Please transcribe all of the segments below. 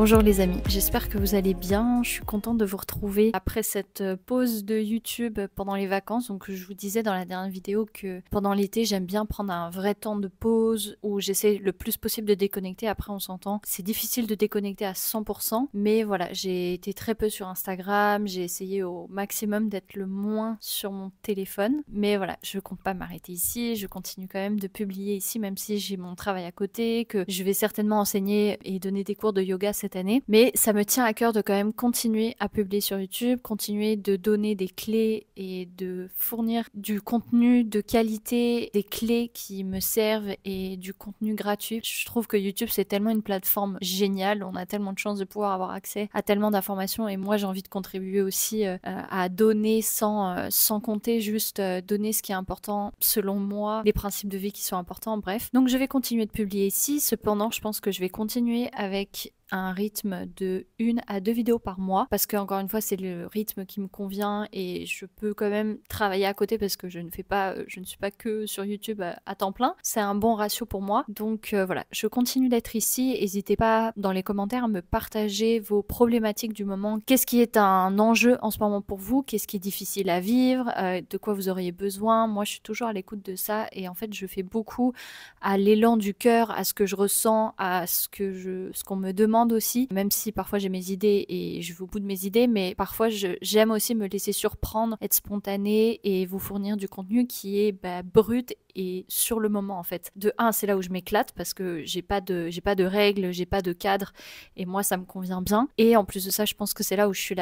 Bonjour les amis, j'espère que vous allez bien. Je suis contente de vous retrouver après cette pause de YouTube pendant les vacances. Donc je vous disais dans la dernière vidéo que pendant l'été j'aime bien prendre un vrai temps de pause où j'essaie le plus possible de déconnecter. Après on s'entend, c'est difficile de déconnecter à 100%, mais voilà, j'ai été très peu sur Instagram, j'ai essayé au maximum d'être le moins sur mon téléphone. Mais voilà, je compte pas m'arrêter ici, je continue quand même de publier ici même si j'ai mon travail à côté, que je vais certainement enseigner et donner des cours de yoga cette année, mais ça me tient à cœur de quand même continuer à publier sur YouTube, continuer de donner des clés et de fournir du contenu de qualité, des clés qui me servent et du contenu gratuit. Je trouve que YouTube c'est tellement une plateforme géniale, on a tellement de chance de pouvoir avoir accès à tellement d'informations et moi j'ai envie de contribuer aussi à donner sans compter, juste donner ce qui est important selon moi, les principes de vie qui sont importants, bref. Donc je vais continuer de publier ici, cependant je pense que je vais continuer avec un rythme de 1 à 2 vidéos par mois parce que encore une fois c'est le rythme qui me convient et je peux quand même travailler à côté parce que je ne suis pas que sur YouTube à temps plein. C'est un bon ratio pour moi, donc voilà, je continue d'être ici. N'hésitez pas dans les commentaires à me partager vos problématiques du moment. Qu'est-ce qui est un enjeu en ce moment pour vous? Qu'est-ce qui est difficile à vivre? De quoi vous auriez besoin? Moi je suis toujours à l'écoute de ça et en fait je fais beaucoup à l'élan du cœur, à ce que je ressens, à ce qu'on me demande aussi, même si parfois j'ai mes idées et je vais au bout de mes idées, mais parfois j'aime aussi me laisser surprendre, être spontanée et vous fournir du contenu qui est brut et sur le moment en fait. De 1, c'est là où je m'éclate parce que j'ai pas de règles, j'ai pas de cadre et moi ça me convient bien. Et en plus de ça, je pense que c'est là où je suis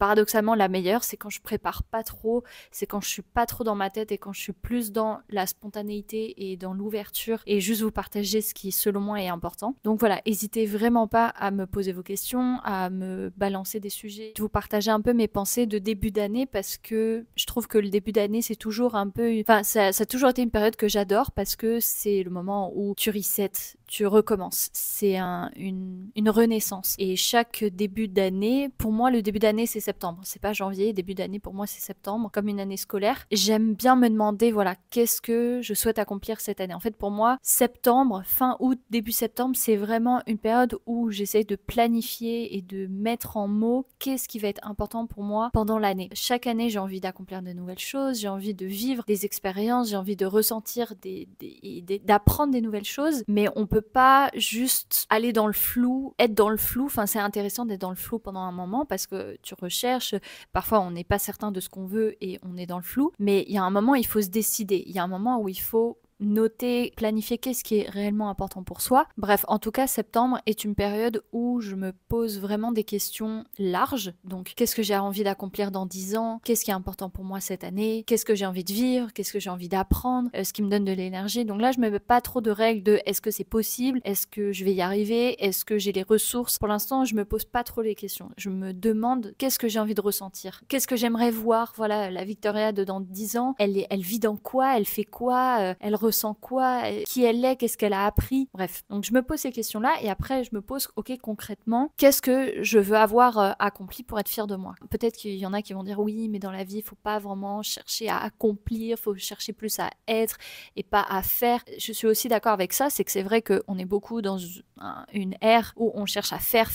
paradoxalement la meilleure, c'est quand je prépare pas trop, c'est quand je suis pas trop dans ma tête et quand je suis plus dans la spontanéité et dans l'ouverture et juste vous partager ce qui selon moi est important. Donc voilà, n'hésitez vraiment pas à me poser vos questions, à me balancer des sujets, de vous partager un peu mes pensées de début d'année parce que je trouve que le début d'année c'est toujours un peu, enfin ça a toujours été une période que j'adore parce que c'est le moment où tu resets, tu recommences, c'est une renaissance et chaque début d'année, pour moi le début d'année c'est septembre, c'est pas janvier, début d'année pour moi c'est septembre, comme une année scolaire. J'aime bien me demander voilà qu'est-ce que je souhaite accomplir cette année. En fait pour moi septembre, fin août, début septembre c'est vraiment une période où j'essaie de planifier et de mettre en mots qu'est-ce qui va être important pour moi pendant l'année. Chaque année j'ai envie d'accomplir de nouvelles choses, j'ai envie de vivre des expériences, j'ai envie de ressentir d'apprendre des nouvelles choses, mais on peut pas juste aller dans le flou, être dans le flou. Enfin c'est intéressant d'être dans le flou pendant un moment parce que tu recherches, parfois on n'est pas certain de ce qu'on veut et on est dans le flou, mais il y a un moment il faut se décider, il y a un moment où il faut noter, planifier qu'est-ce qui est réellement important pour soi. Bref, en tout cas, septembre est une période où je me pose vraiment des questions larges. Donc, qu'est-ce que j'ai envie d'accomplir dans 10 ans? Qu'est-ce qui est important pour moi cette année? Qu'est-ce que j'ai envie de vivre? Qu'est-ce que j'ai envie d'apprendre? Ce qui me donne de l'énergie. Donc là, je me mets pas trop de règles de est-ce que c'est possible? Est-ce que je vais y arriver? Est-ce que j'ai les ressources? Pour l'instant, je me pose pas trop les questions. Je me demande qu'est-ce que j'ai envie de ressentir? Qu'est-ce que j'aimerais voir? Voilà, la Victoria de dans 10 ans, elle vit dans quoi? Elle fait quoi? Elle ressent quoi, qui elle est, qu'est-ce qu'elle a appris, bref. Donc je me pose ces questions-là et après je me pose, ok, concrètement, qu'est-ce que je veux avoir accompli pour être fière de moi? Peut-être qu'il y en a qui vont dire oui, mais dans la vie, il faut pas vraiment chercher à accomplir, faut chercher plus à être et pas à faire. Je suis aussi d'accord avec ça, c'est que c'est vrai qu'on est beaucoup dans une ère où on cherche à faire,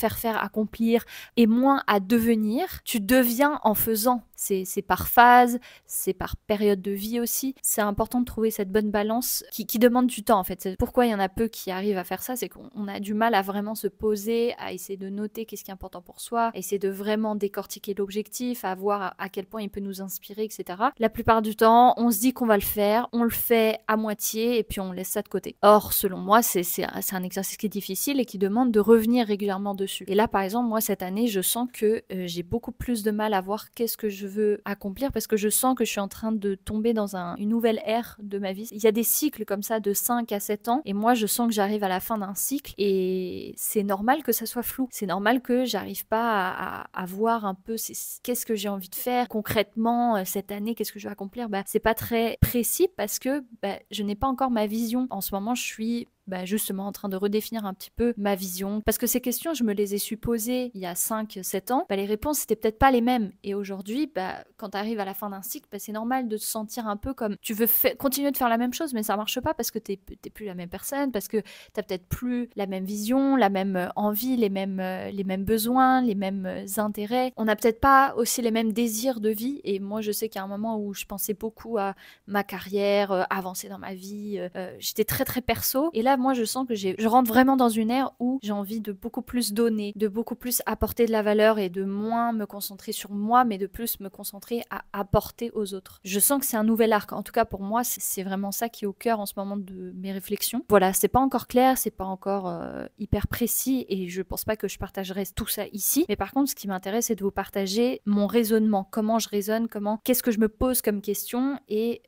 accomplir et moins à devenir. Tu deviens en faisant. C'est par phase, c'est par période de vie aussi. C'est important de trouver cette bonne balance qui demande du temps en fait. C'est pourquoi il y en a peu qui arrivent à faire ça, c'est qu'on a du mal à vraiment se poser, à essayer de noter qu'est-ce qui est important pour soi, à essayer de vraiment décortiquer l'objectif, à voir à quel point il peut nous inspirer, etc. La plupart du temps, on se dit qu'on va le faire, on le fait à moitié et puis on laisse ça de côté. Or, selon moi, c'est un exercice qui est difficile et qui demande de revenir régulièrement dessus. Et là, par exemple, moi, cette année, je sens que j'ai beaucoup plus de mal à voir qu'est-ce que je veux accomplir parce que je sens que je suis en train de tomber dans une nouvelle ère de ma vie. Il y a des cycles comme ça de 5 à 7 ans et moi je sens que j'arrive à la fin d'un cycle et c'est normal que ça soit flou. C'est normal que j'arrive pas à voir un peu qu'est-ce que j'ai envie de faire concrètement cette année, qu'est-ce que je vais accomplir. C'est pas très précis parce que je n'ai pas encore ma vision. En ce moment je suis bah, justement en train de redéfinir un petit peu ma vision. Parce que ces questions, je me les ai su poser il y a 5-7 ans, bah, les réponses c'était peut-être pas les mêmes. Et aujourd'hui, bah, quand tu arrives à la fin d'un cycle, bah, c'est normal de te sentir un peu comme tu veux continuer de faire la même chose, mais ça marche pas parce que t'es plus la même personne, parce que t'as peut-être plus la même vision, la même envie, les mêmes besoins, les mêmes intérêts. On n'a peut-être pas aussi les mêmes désirs de vie. Et moi, je sais qu'il y a un moment où je pensais beaucoup à ma carrière, avancer dans ma vie. J'étais très très perso. Et là, moi, je sens que je rentre vraiment dans une ère où j'ai envie de beaucoup plus donner, de beaucoup plus apporter de la valeur et de moins me concentrer sur moi, mais de plus me concentrer à apporter aux autres. Je sens que c'est un nouvel arc. En tout cas, pour moi, c'est vraiment ça qui est au cœur en ce moment de mes réflexions. Voilà, c'est pas encore clair, c'est pas encore hyper précis et je pense pas que je partagerai tout ça ici. Mais par contre, ce qui m'intéresse, c'est de vous partager mon raisonnement, comment je raisonne, qu'est-ce que je me pose comme question et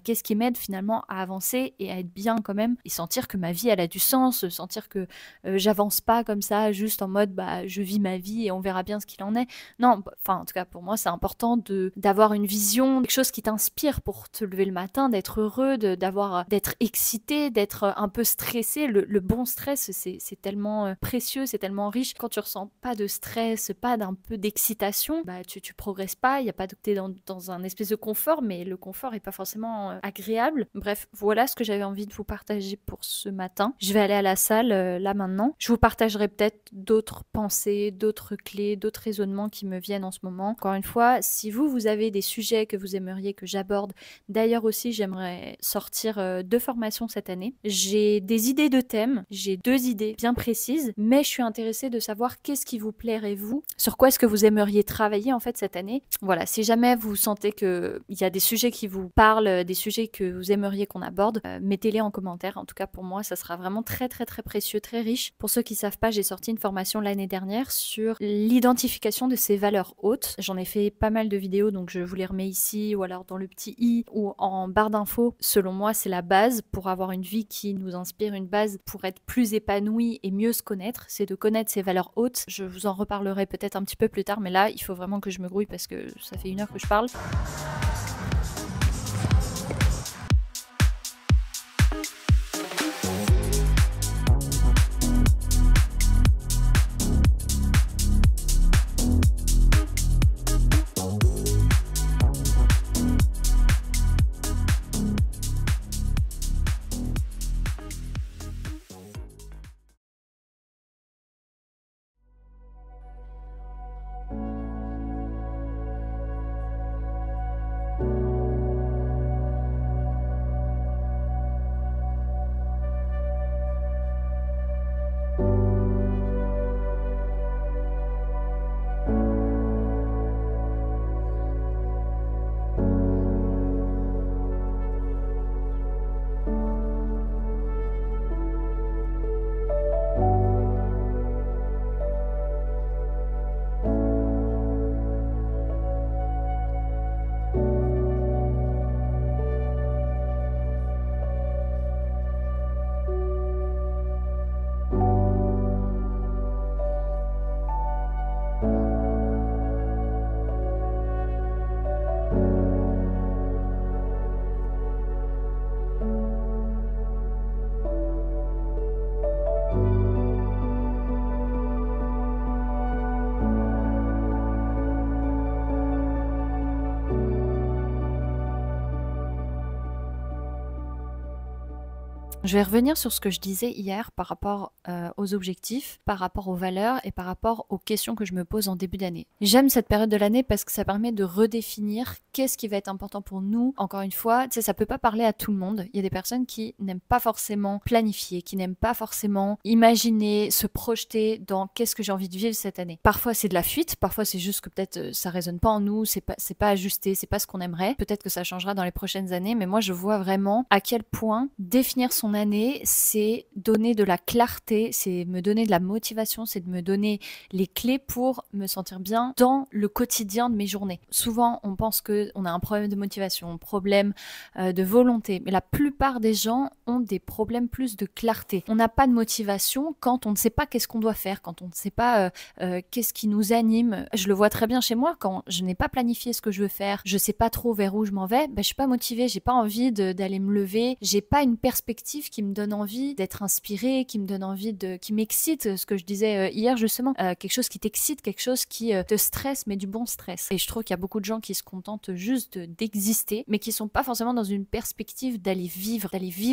qu'est-ce qui m'aide finalement à avancer et à être bien quand même et sentir que ma vie elle a du sens, sentir que j'avance pas comme ça juste en mode je vis ma vie et on verra bien ce qu'il en est. Non, enfin en tout cas pour moi c'est important d'avoir une vision, quelque chose qui t'inspire pour te lever le matin, d'être heureux, d'être excité, d'être un peu stressé. Le bon stress c'est tellement précieux, c'est tellement riche. Quand tu ressens pas de stress, pas d'un peu d'excitation, tu progresses pas, il y a pas de t'es dans un espèce de confort, mais le confort est pas forcément agréable. Bref, voilà ce que j'avais envie de vous partager pour ce matin. Je vais aller à la salle là maintenant. Je vous partagerai peut-être d'autres pensées, d'autres clés, d'autres raisonnements qui me viennent en ce moment. Encore une fois, si vous avez des sujets que vous aimeriez que j'aborde, d'ailleurs aussi j'aimerais sortir 2 formations cette année. J'ai des idées de thèmes, j'ai 2 idées bien précises, mais je suis intéressée de savoir qu'est-ce qui vous plairait vous, sur quoi est-ce que vous aimeriez travailler en fait cette année. Voilà, si jamais vous sentez qu'il y a des sujets qui vous parlent, des sujets que vous aimeriez qu'on aborde, mettez-les en commentaire. En tout cas pour moi, ça sera vraiment très très très précieux, très riche. Pour ceux qui savent pas, j'ai sorti une formation l'année dernière sur l'identification de ces valeurs hautes. J'en ai fait pas mal de vidéos, donc je vous les remets ici ou alors dans le petit i ou en barre d'infos. Selon moi, c'est la base pour avoir une vie qui nous inspire, une base pour être plus épanoui et mieux se connaître, c'est de connaître ces valeurs hautes. Je vous en reparlerai peut-être un petit peu plus tard, mais là, il faut vraiment que je me grouille parce que ça fait 1 heure que je parle. Je vais revenir sur ce que je disais hier par rapport aux objectifs, par rapport aux valeurs et par rapport aux questions que je me pose en début d'année. J'aime cette période de l'année parce que ça permet de redéfinir qu'est-ce qui va être important pour nous. Encore une fois, tu sais, ça peut pas parler à tout le monde. Il y a des personnes qui n'aiment pas forcément planifier, qui n'aiment pas forcément imaginer, se projeter dans qu'est-ce que j'ai envie de vivre cette année. Parfois c'est de la fuite, parfois c'est juste que peut-être ça résonne pas en nous, c'est pas ajusté, c'est pas ce qu'on aimerait. Peut-être que ça changera dans les prochaines années, mais moi je vois vraiment à quel point définir son année, c'est donner de la clarté, c'est me donner de la motivation, c'est de me donner les clés pour me sentir bien dans le quotidien de mes journées. Souvent, on pense qu'on a un problème de motivation, un problème de volonté, mais la plupart des gens ont des problèmes plus de clarté. On n'a pas de motivation quand on ne sait pas qu'est-ce qu'on doit faire, quand on ne sait pas qu'est-ce qui nous anime. Je le vois très bien chez moi, quand je n'ai pas planifié ce que je veux faire, je sais pas trop vers où je m'en vais, je suis pas motivée, j'ai pas envie d'aller me lever, j'ai pas une perspective objectif qui me donne envie d'être inspiré, qui me donne envie qui m'excite, ce que je disais hier justement, quelque chose qui t'excite, quelque chose qui te stresse, mais du bon stress. Et je trouve qu'il y a beaucoup de gens qui se contentent juste d'exister, mais qui sont pas forcément dans une perspective d'aller vivre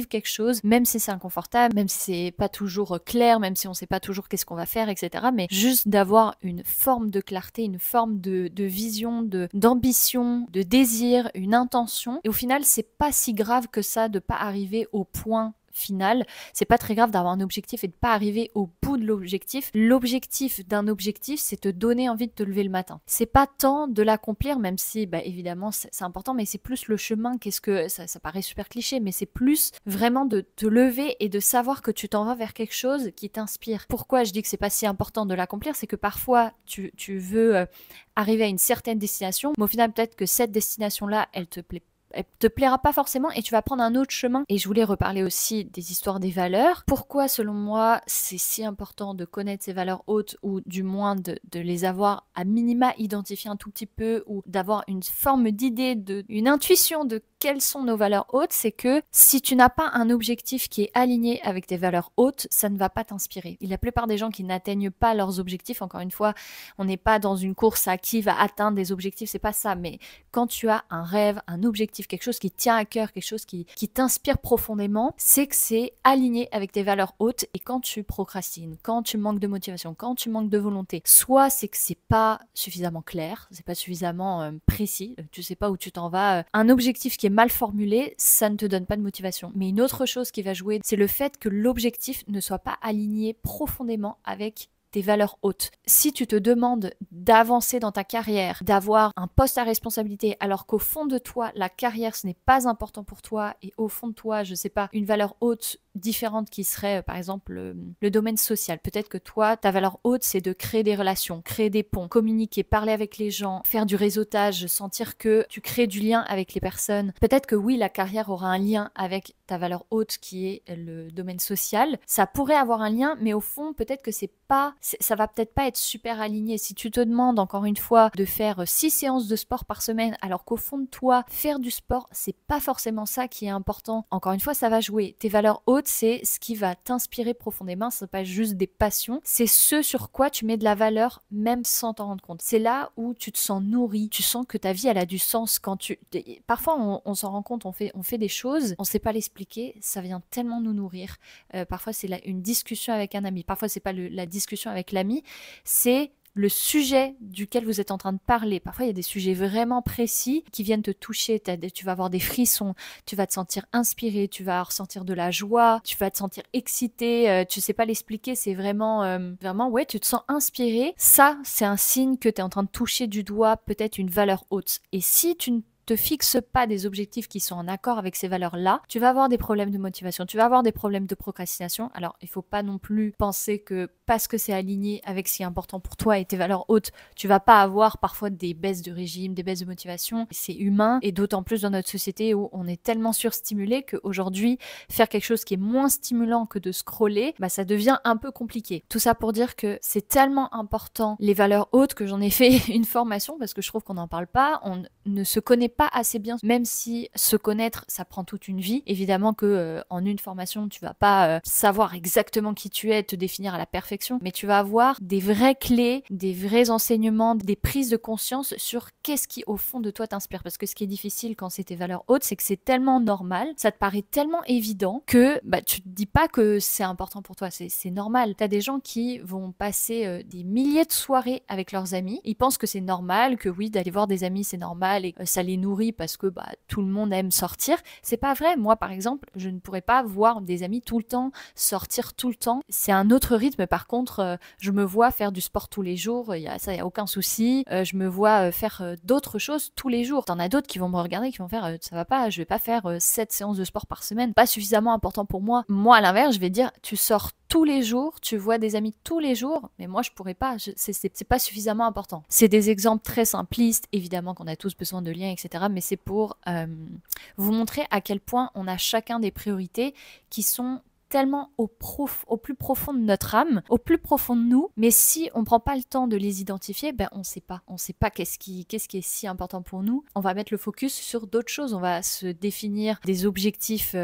quelque chose, même si c'est inconfortable, même si c'est pas toujours clair, même si on sait pas toujours qu'est-ce qu'on va faire, etc. Mais juste d'avoir une forme de clarté, une forme de vision, d'ambition, de désir, une intention. Et au final, c'est pas si grave que ça de pas arriver au point final. C'est pas très grave d'avoir un objectif et de pas arriver au bout de l'objectif. L'objectif d'un objectif, c'est te donner envie de te lever le matin. C'est pas tant de l'accomplir, même si évidemment c'est important, mais c'est plus le chemin. Qu'est-ce que ça paraît super cliché, mais c'est plus vraiment de te lever et de savoir que tu t'en vas vers quelque chose qui t'inspire. Pourquoi je dis que c'est pas si important de l'accomplir, c'est que parfois tu veux arriver à une certaine destination, mais au final peut-être que cette destination-là, elle te plaira pas forcément et tu vas prendre un autre chemin. Et je voulais reparler aussi des histoires des valeurs. Pourquoi, selon moi, c'est si important de connaître ces valeurs hautes, ou du moins de les avoir à minima identifiées un tout petit peu, ou d'avoir une forme d'idée, une intuition de quelles sont nos valeurs hautes? C'est que si tu n'as pas un objectif qui est aligné avec tes valeurs hautes, ça ne va pas t'inspirer. Et la plupart des gens qui n'atteignent pas leurs objectifs, encore une fois, on n'est pas dans une course à qui va atteindre des objectifs, c'est pas ça, mais quand tu as un rêve, un objectif, quelque chose qui tient à cœur, quelque chose qui t'inspire profondément, c'est que c'est aligné avec tes valeurs hautes. Et quand tu procrastines, quand tu manques de motivation, quand tu manques de volonté, soit c'est que c'est pas suffisamment clair, c'est pas suffisamment précis, tu sais pas où tu t'en vas, un objectif qui est mal formulé, ça ne te donne pas de motivation. Mais une autre chose qui va jouer, c'est le fait que l'objectif ne soit pas aligné profondément avec tes valeurs hautes. Si tu te demandes d'avancer dans ta carrière, d'avoir un poste à responsabilité, alors qu'au fond de toi, la carrière, ce n'est pas important pour toi, et au fond de toi, je sais pas, une valeur haute différente qui serait, par exemple, le domaine social. Peut-être que toi, ta valeur haute, c'est de créer des relations, créer des ponts, communiquer, parler avec les gens, faire du réseautage, sentir que tu crées du lien avec les personnes. Peut-être que oui, la carrière aura un lien avec ta valeur haute qui est le domaine social. Ça pourrait avoir un lien, mais au fond, peut-être que ça va peut-être pas être super aligné. Si tu te demandes, encore une fois, de faire 6 séances de sport par semaine, alors qu'au fond de toi, faire du sport, c'est pas forcément ça qui est important. Encore une fois, ça va jouer. Tes valeurs hautes, c'est ce qui va t'inspirer profondément. C'est pas juste des passions. C'est ce sur quoi tu mets de la valeur, même sans t'en rendre compte. C'est là où tu te sens nourri. Tu sens que ta vie, elle a du sens. Parfois, on s'en rend compte, on fait des choses, on sait pas l'expliquer. Ça vient tellement nous nourrir. Parfois, c'est une discussion avec un ami. Parfois, c'est pas la discussion avec l'ami, c'est le sujet duquel vous êtes en train de parler. Parfois, il y a des sujets vraiment précis qui viennent te toucher. Tu vas avoir des frissons, tu vas te sentir inspiré, tu vas ressentir de la joie, tu vas te sentir excité, tu sais pas l'expliquer, c'est vraiment, ouais, tu te sens inspiré. Ça, c'est un signe que tu es en train de toucher du doigt peut-être une valeur haute. Et si tu ne te fixe pas des objectifs qui sont en accord avec ces valeurs-là, tu vas avoir des problèmes de motivation, tu vas avoir des problèmes de procrastination. Alors, il faut pas non plus penser que parce que c'est aligné avec ce qui est important pour toi et tes valeurs hautes, tu vas pas avoir parfois des baisses de régime, des baisses de motivation. C'est humain, et d'autant plus dans notre société où on est tellement surstimulé qu'aujourd'hui, faire quelque chose qui est moins stimulant que de scroller, ça devient un peu compliqué. Tout ça pour dire que c'est tellement important, les valeurs hautes, que j'en ai fait une formation, parce que je trouve qu'on n'en parle pas, on ne se connaît pas assez bien, même si se connaître, ça prend toute une vie. Évidemment que en une formation, tu vas pas savoir exactement qui tu es, te définir à la perfection, mais tu vas avoir des vraies clés, des vrais enseignements, des prises de conscience sur qu'est-ce qui au fond de toi t'inspire. Parce que ce qui est difficile quand c'est tes valeurs hautes, c'est que c'est tellement normal, ça te paraît tellement évident que tu te dis pas que c'est important pour toi, c'est normal. T'as des gens qui vont passer des milliers de soirées avec leurs amis, ils pensent que c'est normal, que oui, d'aller voir des amis c'est normal, et ça les nourrit parce que tout le monde aime sortir. C'est pas vrai. Moi, par exemple, je ne pourrais pas voir des amis tout le temps, sortir tout le temps. C'est un autre rythme. Par contre, je me vois faire du sport tous les jours. Il y a aucun souci. Je me vois faire d'autres choses tous les jours. T'en as d'autres qui vont me regarder, qui vont faire ça va pas, je vais pas faire 7 séances de sport par semaine. Pas suffisamment important pour moi. Moi, à l'inverse, je vais dire, tu sors tous les jours, tu vois des amis tous les jours, mais moi je pourrais pas, c'est pas suffisamment important. C'est des exemples très simplistes, évidemment qu'on a tous besoin de liens, etc. Mais c'est pour vous montrer à quel point on a chacun des priorités qui sont tellement au plus profond de notre âme, au plus profond de nous, mais si on prend pas le temps de les identifier, ben on sait pas. On sait pas qu'est-ce qui est si important pour nous. On va mettre le focus sur d'autres choses. On va se définir des objectifs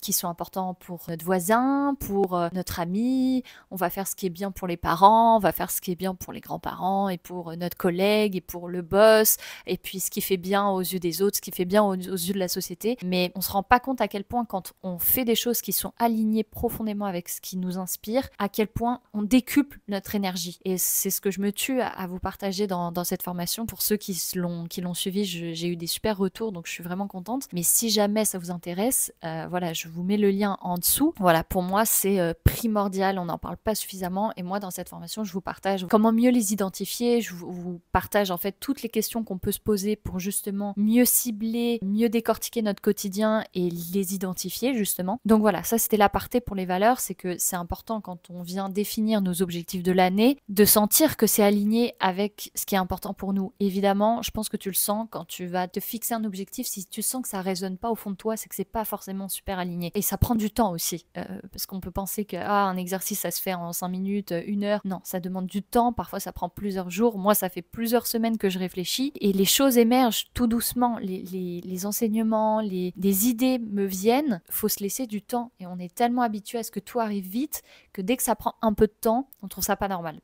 qui sont importants pour notre voisin, pour notre ami. On va faire ce qui est bien pour les parents, on va faire ce qui est bien pour les grands-parents et pour notre collègue et pour le boss, et puis ce qui fait bien aux yeux des autres, ce qui fait bien aux yeux de la société. Mais on se rend pas compte à quel point quand on fait des choses qui sont alignées profondément avec ce qui nous inspire, à quel point on décuple notre énergie. Et c'est ce que je me tue à vous partager dans cette formation. Pour ceux qui l'ont suivi, j'ai eu des super retours, donc je suis vraiment contente. Mais si jamais ça vous intéresse, voilà, je vous mets le lien en dessous. Voilà, pour moi c'est primordial, on n'en parle pas suffisamment, et moi dans cette formation je vous partage comment mieux les identifier, je vous partage en fait toutes les questions qu'on peut se poser pour justement mieux cibler, mieux décortiquer notre quotidien et les identifier justement. Donc voilà, ça c'était l'aparté pour les valeurs, c'est que c'est important quand on vient définir nos objectifs de l'année, de sentir que c'est aligné avec ce qui est important pour nous. Évidemment, je pense que tu le sens quand tu vas te fixer un objectif, si tu sens que ça résonne pas au fond de toi, c'est que c'est pas forcément super aligné. Et ça prend du temps aussi, parce qu'on peut penser que un exercice ça se fait en 5 minutes, 1 heure. Non, ça demande du temps, parfois ça prend plusieurs jours. Moi, ça fait plusieurs semaines que je réfléchis et les choses émergent tout doucement. Les enseignements, les idées me viennent. Faut se laisser du temps et on est tellement habitué à ce que tout arrive vite que dès que ça prend un peu de temps, on trouve ça pas normal.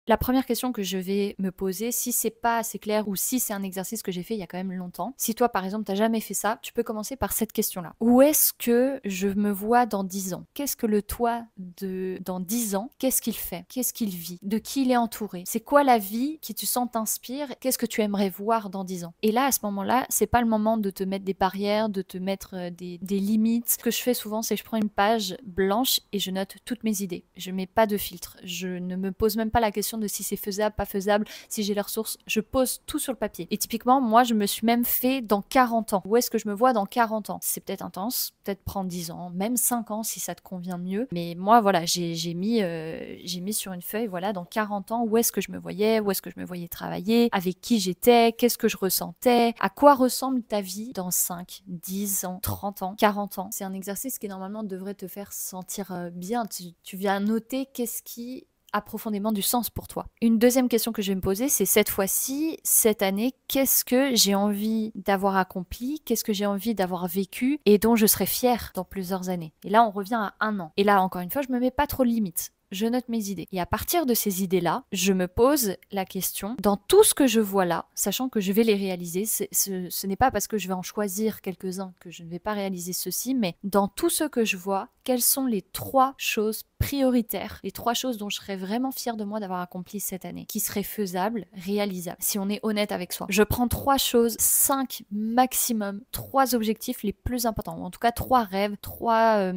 La première question que je vais me poser, si c'est pas assez clair ou si c'est un exercice que j'ai fait il y a quand même longtemps, si toi par exemple t'as jamais fait ça, tu peux commencer par cette question-là. Où est-ce que je me vois dans 10 ans? Qu'est-ce que le toi dans 10 ans, qu'est-ce qu'il fait? Qu'est-ce qu'il vit? De qui il est entouré? C'est quoi la vie qui tu sens t'inspire? Qu'est-ce que tu aimerais voir dans 10 ans? Et là, à ce moment-là, c'est pas le moment de te mettre des barrières, de te mettre des limites. Ce que je fais souvent, c'est que je prends une page blanche et je note toutes mes idées. Je mets pas de filtre. Je ne me pose même pas la question de si c'est faisable, pas faisable, si j'ai les ressources, je pose tout sur le papier. Et typiquement, moi, je me suis même fait dans 40 ans. Où est-ce que je me vois dans 40 ans? C'est peut-être intense, peut-être prendre 10 ans, même 5 ans si ça te convient mieux. Mais moi, voilà, j'ai mis sur une feuille, voilà, dans 40 ans, où est-ce que je me voyais, où est-ce que je me voyais travailler, avec qui j'étais, qu'est-ce que je ressentais, à quoi ressemble ta vie dans 5, 10 ans, 30 ans, 40 ans. C'est un exercice qui normalement devrait te faire sentir bien. Tu viens noter qu'est-ce qui a profondément du sens pour toi. Une deuxième question que je vais me poser, c'est cette fois-ci, cette année, qu'est-ce que j'ai envie d'avoir accompli, qu'est-ce que j'ai envie d'avoir vécu et dont je serai fière dans plusieurs années. Et là, on revient à 1 an. Et là, encore une fois, je me mets pas trop de limites. Je note mes idées. Et à partir de ces idées-là, je me pose la question, dans tout ce que je vois là, sachant que je vais les réaliser, ce n'est pas parce que je vais en choisir quelques-uns que je ne vais pas réaliser ceci, mais dans tout ce que je vois, quelles sont les 3 choses prioritaires, les 3 choses dont je serais vraiment fière de moi d'avoir accompli cette année, qui seraient faisables, réalisables, si on est honnête avec soi. Je prends 3 choses, 5 maximum, 3 objectifs les plus importants, ou en tout cas 3 rêves, 3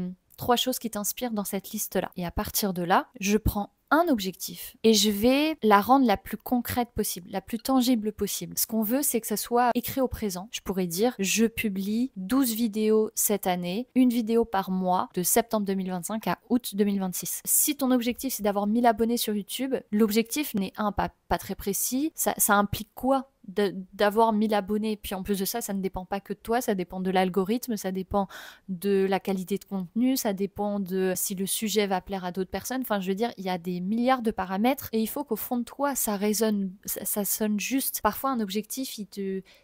choses qui t'inspirent dans cette liste-là. Et à partir de là, je prends un objectif et je vais la rendre la plus concrète possible, la plus tangible possible. Ce qu'on veut, c'est que ça soit écrit au présent. Je pourrais dire, je publie 12 vidéos cette année, une vidéo par mois, de septembre 2025 à août 2026. Si ton objectif, c'est d'avoir 1000 abonnés sur YouTube, l'objectif n'est pas très précis. Ça implique quoi? D'avoir 1000 abonnés, puis en plus de ça ne dépend pas que de toi, ça dépend de l'algorithme, ça dépend de la qualité de contenu, ça dépend de si le sujet va plaire à d'autres personnes, enfin je veux dire, il y a des milliards de paramètres et il faut qu'au fond de toi ça résonne, ça sonne juste. Parfois un objectif,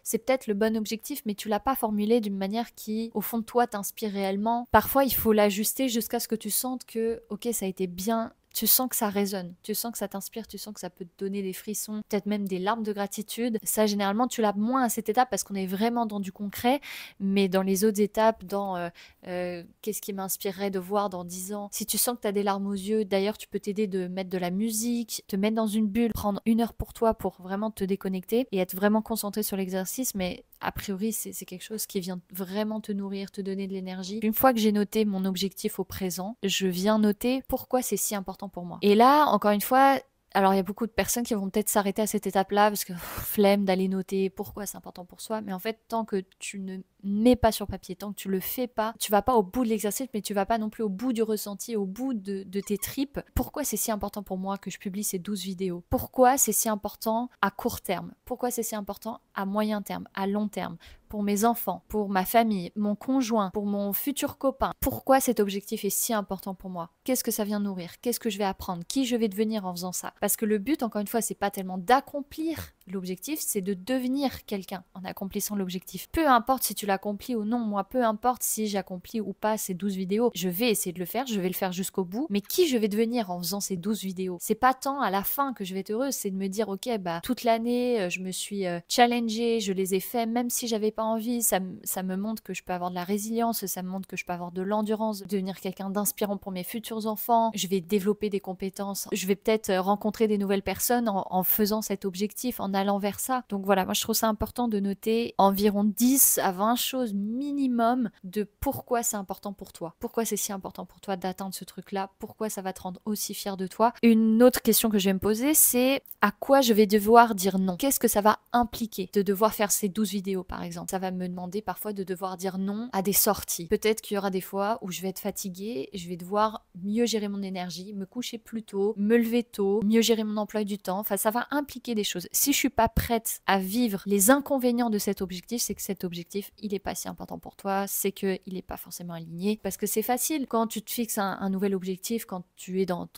c'est peut-être le bon objectif, mais tu l'as pas formulé d'une manière qui au fond de toi t'inspire réellement. Parfois il faut l'ajuster jusqu'à ce que tu sentes que ok, ça a été bien. Tu sens que ça résonne, tu sens que ça t'inspire, tu sens que ça peut te donner des frissons, peut-être même des larmes de gratitude. Ça, généralement, tu l'as moins à cette étape parce qu'on est vraiment dans du concret, mais dans les autres étapes, dans qu'est-ce qui m'inspirerait de voir dans 10 ans. Si tu sens que tu as des larmes aux yeux, d'ailleurs, tu peux t'aider de mettre de la musique, te mettre dans une bulle, prendre 1 heure pour toi pour vraiment te déconnecter et être vraiment concentré sur l'exercice, mais a priori, c'est quelque chose qui vient vraiment te nourrir, te donner de l'énergie. Une fois que j'ai noté mon objectif au présent, je viens noter pourquoi c'est si important pour moi. Et là, encore une fois, alors il y a beaucoup de personnes qui vont peut-être s'arrêter à cette étape-là parce que flemme d'aller noter pourquoi c'est important pour soi, mais en fait tant que tu ne mets pas sur papier, tant que tu le fais pas, tu vas pas au bout de l'exercice, mais tu vas pas non plus au bout du ressenti, au bout de tes tripes. Pourquoi c'est si important pour moi que je publie ces 12 vidéos? Pourquoi c'est si important à court terme? Pourquoi c'est si important à moyen terme, à long terme? pour mes enfants, pour ma famille, mon conjoint, pour mon futur copain. Pourquoi cet objectif est si important pour moi? Qu'est-ce que ça vient nourrir? Qu'est-ce que je vais apprendre? Qui je vais devenir en faisant ça? Parce que le but, encore une fois, c'est pas tellement d'accomplir l'objectif, c'est de devenir quelqu'un en accomplissant l'objectif. Peu importe si tu l'accomplis ou non, moi, peu importe si j'accomplis ou pas ces 12 vidéos, je vais essayer de le faire, je vais le faire jusqu'au bout, mais qui je vais devenir en faisant ces 12 vidéos? C'est pas tant à la fin que je vais être heureuse, c'est de me dire, ok, bah, toute l'année, je me suis challengée, je les ai faits, même si j'avais pas envie, ça me montre que je peux avoir de la résilience, ça me montre que je peux avoir de l'endurance, devenir quelqu'un d'inspirant pour mes futurs enfants, je vais développer des compétences, je vais peut-être rencontrer des nouvelles personnes en faisant cet objectif, en allant vers ça. Donc voilà, moi je trouve ça important de noter environ 10 à 20 choses minimum de pourquoi c'est important pour toi. Pourquoi c'est si important pour toi d'atteindre ce truc-là, pourquoi ça va te rendre aussi fier de toi. Une autre question que je vais me poser, c'est à quoi je vais devoir dire non? Qu'est-ce que ça va impliquer de devoir faire ces 12 vidéos par exemple? Ça va me demander parfois de devoir dire non à des sorties. Peut-être qu'il y aura des fois où je vais être fatiguée, je vais devoir mieux gérer mon énergie, me coucher plus tôt, me lever tôt, mieux gérer mon emploi du temps. Enfin, ça va impliquer des choses. Si je suis pas prête à vivre les inconvénients de cet objectif, c'est que cet objectif, il est pas si important pour toi, c'est que il est pas forcément aligné. Parce que c'est facile quand tu te fixes un nouvel objectif, quand tu es dans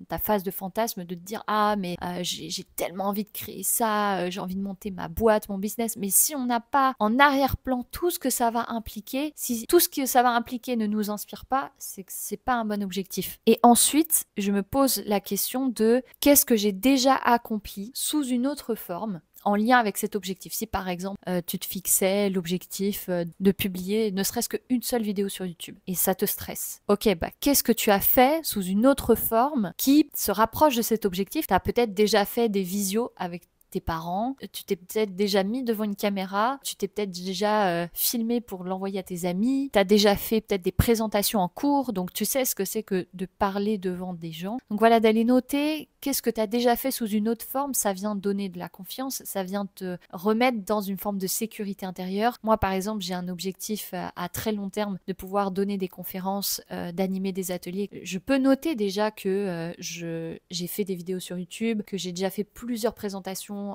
ta phase de fantasme, de te dire ah mais j'ai tellement envie de créer ça, j'ai envie de monter ma boîte, mon business. Mais si on n'a pas en arrière-plan tout ce que ça va impliquer, si tout ce que ça va impliquer ne nous inspire pas, c'est que c'est pas un bon objectif. Et ensuite, je me pose la question de qu'est-ce que j'ai déjà accompli sous une autre forme en lien avec cet objectif. Si par exemple tu te fixais l'objectif de publier ne serait-ce qu'une seule vidéo sur YouTube et ça te stresse. Ok, bah qu'est-ce que tu as fait sous une autre forme qui se rapproche de cet objectif? Tu as peut-être déjà fait des visios avec tes parents, tu t'es peut-être déjà mis devant une caméra, tu t'es peut-être déjà filmé pour l'envoyer à tes amis, tu as déjà fait peut-être des présentations en cours, donc tu sais ce que c'est que de parler devant des gens. Donc voilà, d'aller noter qu'est-ce que tu as déjà fait sous une autre forme, ça vient donner de la confiance, ça vient te remettre dans une forme de sécurité intérieure. Moi par exemple, j'ai un objectif à très long terme de pouvoir donner des conférences, d'animer des ateliers. Je peux noter déjà que j'ai fait des vidéos sur YouTube, que j'ai déjà fait plusieurs présentations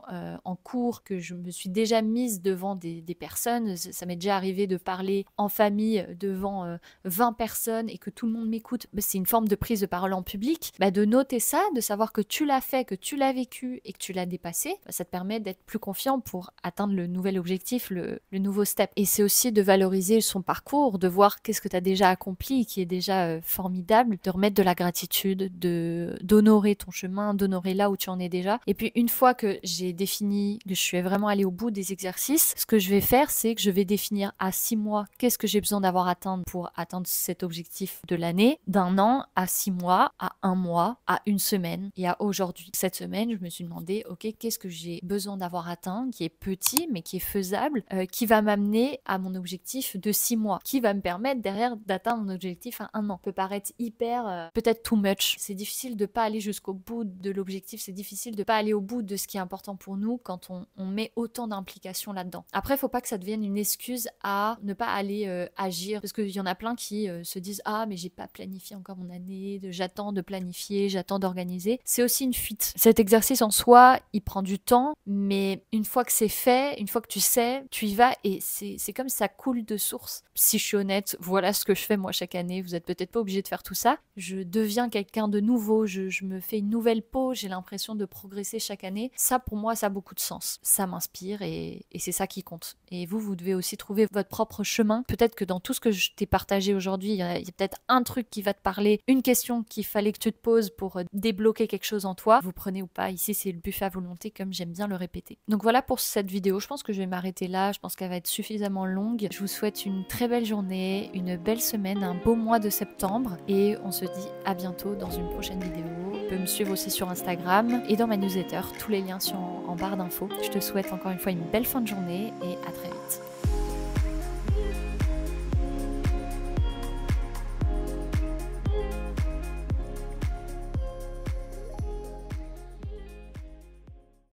en cours, que je me suis déjà mise devant des personnes. Ça m'est déjà arrivé de parler en famille devant 20 personnes et que tout le monde m'écoute. C'est une forme de prise de parole en public. De noter ça, de savoir que tu l'as fait, que tu l'as vécu et que tu l'as dépassé, ça te permet d'être plus confiant pour atteindre le nouvel objectif, le nouveau step. Et c'est aussi de valoriser son parcours, de voir qu'est-ce que tu as déjà accompli qui est déjà formidable, de remettre de la gratitude, d'honorer ton chemin, d'honorer là où tu en es déjà. Et puis une fois que j'ai défini, que je suis vraiment allée au bout des exercices, ce que je vais faire, c'est que je vais définir à 6 mois qu'est-ce que j'ai besoin d'avoir atteint pour atteindre cet objectif de l'année, d'un an à 6 mois, à 1 mois, à une semaine et à aujourd'hui. Cette semaine, je me suis demandé, ok, qu'est-ce que j'ai besoin d'avoir atteint, qui est petit mais qui est faisable, qui va m'amener à mon objectif de 6 mois, qui va me permettre derrière d'atteindre mon objectif à 1 an. Ça peut paraître hyper, peut-être too much. C'est difficile de pas aller jusqu'au bout de l'objectif, c'est difficile de pas aller au bout de ce qui est important pour nous quand on met autant d'implications là-dedans. Après, il faut pas que ça devienne une excuse à ne pas aller agir, parce qu'il y en a plein qui se disent ah mais j'ai pas planifié encore mon année, j'attends de planifier, j'attends d'organiser. C'est aussi une fuite. Cet exercice en soi, il prend du temps, mais une fois que c'est fait, une fois que tu sais, tu y vas et c'est comme ça coule de source. Si je suis honnête, voilà ce que je fais moi chaque année. Vous êtes peut-être pas obligé de faire tout ça. Je deviens quelqu'un de nouveau, je me fais une nouvelle peau, j'ai l'impression de progresser chaque année. Ça pour moi, ça a beaucoup de sens. Ça m'inspire et c'est ça qui compte. Et vous devez aussi trouver votre propre chemin. Peut-être que dans tout ce que je t'ai partagé aujourd'hui, il y a peut-être un truc qui va te parler, une question qu'il fallait que tu te poses pour débloquer quelque chose en toi. Vous prenez ou pas, ici c'est le buffet à volonté comme j'aime bien le répéter. Donc voilà pour cette vidéo, je pense que je vais m'arrêter là, je pense qu'elle va être suffisamment longue. Je vous souhaite une très belle journée, une belle semaine, un beau mois de septembre et on se dit à bientôt dans une prochaine vidéo. Tu peux me suivre aussi sur Instagram et dans ma newsletter, tous les liens sont en barre d'infos. Je te souhaite encore une fois une belle fin de journée et à très vite.